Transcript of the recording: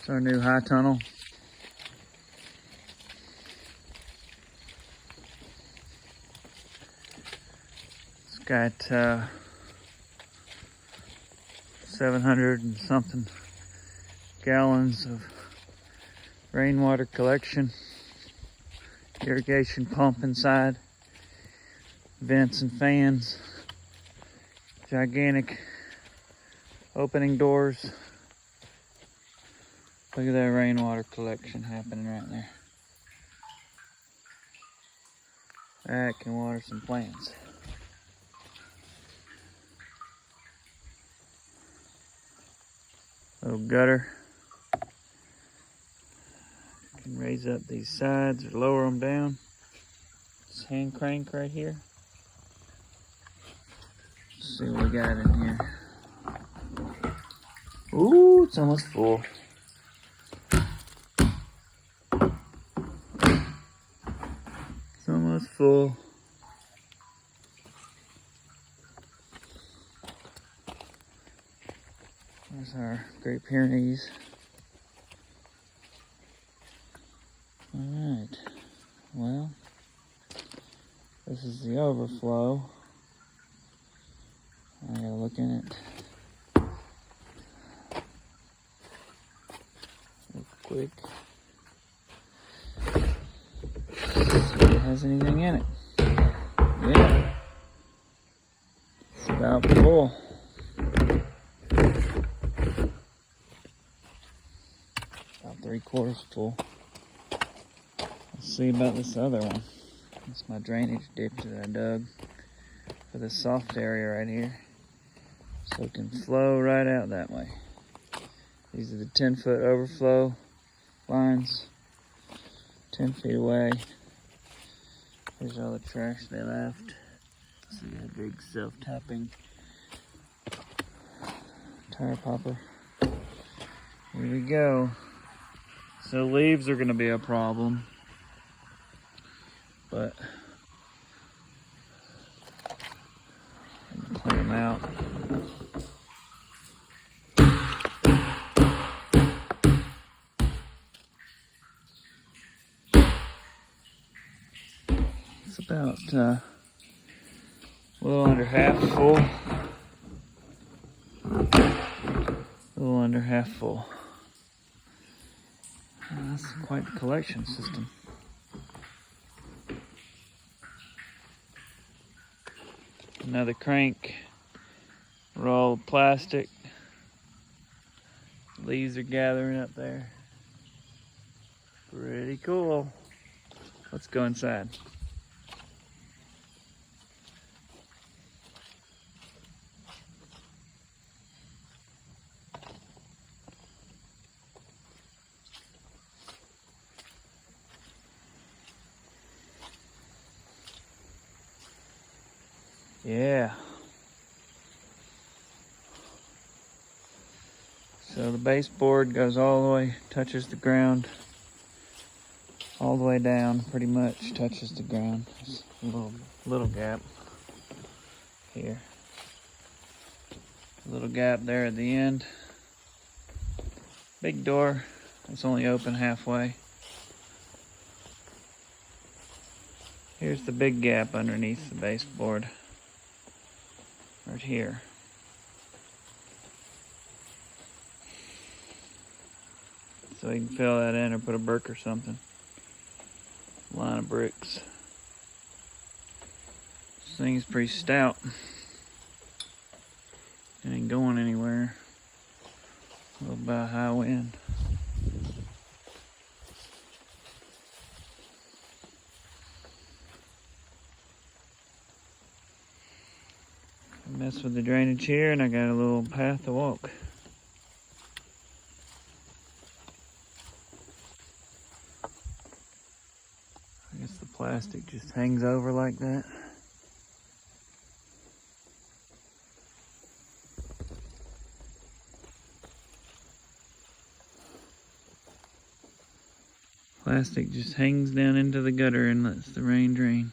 It's our new high tunnel. It's got 700 and something gallons of rainwater collection, irrigation pump inside, vents and fans, gigantic opening doors. Look at that rainwater collection happening right there. That can water some plants. Little gutter. You can raise up these sides or lower them down. This hand crank right here. Let's see what we got in here. Ooh, it's almost full. It's almost full. There's our Great Pyrenees. Alright, well, this is the overflow. I gotta look in it real quick. See if it has anything in it. Yeah, it's about full. About 3/4 full. Let's see about this other one. That's my drainage ditch that I dug for this soft area right here, so it can flow right out that way. These are the 10-foot overflow lines, 10 feet away. Here's all the trash they left. See that big self-tapping tire popper. Here we go. So leaves are gonna be a problem, but clean them out. It's about a little under half full. A little under half full. That's quite the collection system. Another crank, roll of plastic. Leaves are gathering up there. Pretty cool. Let's go inside. Yeah. So the baseboard goes all the way, touches the ground, all the way down, pretty much touches the ground. There's a little gap here. A little gap there at the end. Big door, it's only open halfway. Here's the big gap underneath the baseboard. Right here. So you can fill that in or put a brick or something. Line of bricks. This thing's pretty stout. It ain't going anywhere. A little bit of high wind. Mess with the drainage here, and I got a little path to walk. I guess the plastic just hangs over like that. Plastic just hangs down into the gutter and lets the rain drain.